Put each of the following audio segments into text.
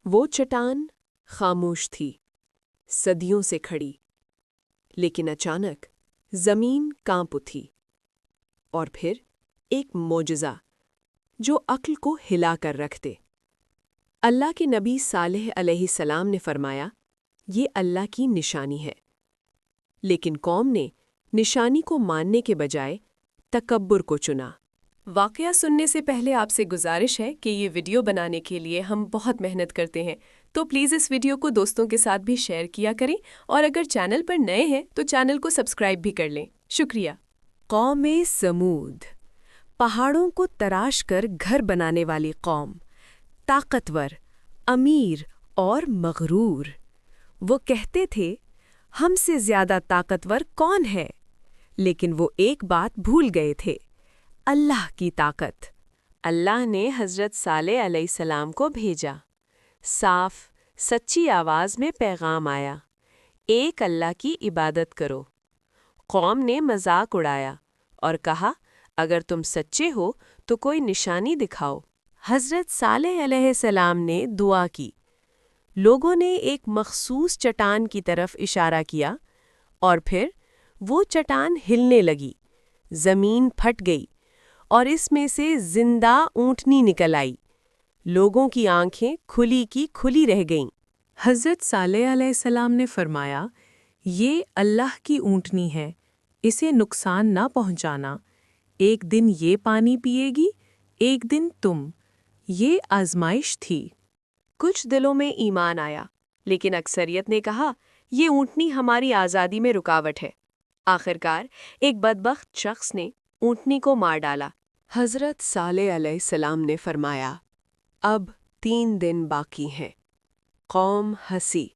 وہ چٹان خاموش تھی، صدیوں سے کھڑی، لیکن اچانک زمین کانپ اٹھی، اور پھر ایک معجزہ جو عقل کو ہلا کر رکھ دے۔ اللہ کے نبی صالح علیہ السلام نے فرمایا، یہ اللہ کی نشانی ہے، لیکن قوم نے نشانی کو ماننے کے بجائے تکبر کو چنا۔ واقعہ سننے سے پہلے آپ سے گزارش ہے کہ یہ ویڈیو بنانے کے لیے ہم بہت محنت کرتے ہیں، تو پلیز اس ویڈیو کو دوستوں کے ساتھ بھی شیئر کیا کریں، اور اگر چینل پر نئے ہیں تو چینل کو سبسکرائب بھی کر لیں۔ شکریہ۔ قوم سمود، پہاڑوں کو تراش کر گھر بنانے والی قوم، طاقتور، امیر اور مغرور۔ وہ کہتے تھے، ہم سے زیادہ طاقتور کون ہے؟ لیکن وہ ایک بات بھول گئے تھے، اللہ کی طاقت۔ اللہ نے حضرت صالح علیہ السلام کو بھیجا۔ صاف، سچی آواز میں پیغام آیا، ایک اللہ کی عبادت کرو۔ قوم نے مذاق اڑایا اور کہا، اگر تم سچے ہو تو کوئی نشانی دکھاؤ۔ حضرت صالح علیہ السلام نے دعا کی۔ لوگوں نے ایک مخصوص چٹان کی طرف اشارہ کیا، اور پھر وہ چٹان ہلنے لگی، زمین پھٹ گئی، اور اس میں سے زندہ اونٹنی نکل آئی۔ لوگوں کی آنکھیں کھلی کی کھلی رہ گئیں۔ حضرت صالح علیہ السلام نے فرمایا، یہ اللہ کی اونٹنی ہے، اسے نقصان نہ پہنچانا۔ ایک دن یہ پانی پیے گی، ایک دن تم۔ یہ آزمائش تھی۔ کچھ دلوں میں ایمان آیا، لیکن اکثریت نے کہا، یہ اونٹنی ہماری آزادی میں رکاوٹ ہے۔ آخرکار ایک بدبخت شخص نے اونٹنی کو مار ڈالا۔ حضرت صالح علیہ السلام نے فرمایا، اب 3 دن باقی ہیں۔ قوم ہنسی۔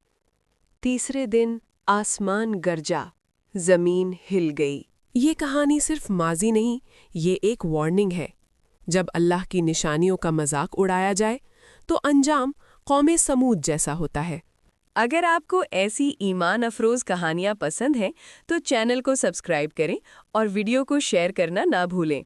تیسرے دن آسمان گرجا، زمین ہل گئی۔ یہ کہانی صرف ماضی نہیں، یہ ایک وارننگ ہے۔ جب اللہ کی نشانیوں کا مذاق اڑایا جائے تو انجام قوم سمود جیسا ہوتا ہے۔ اگر آپ کو ایسی ایمان افروز کہانیاں پسند ہیں تو چینل کو سبسکرائب کریں اور ویڈیو کو شیئر کرنا نہ بھولیں۔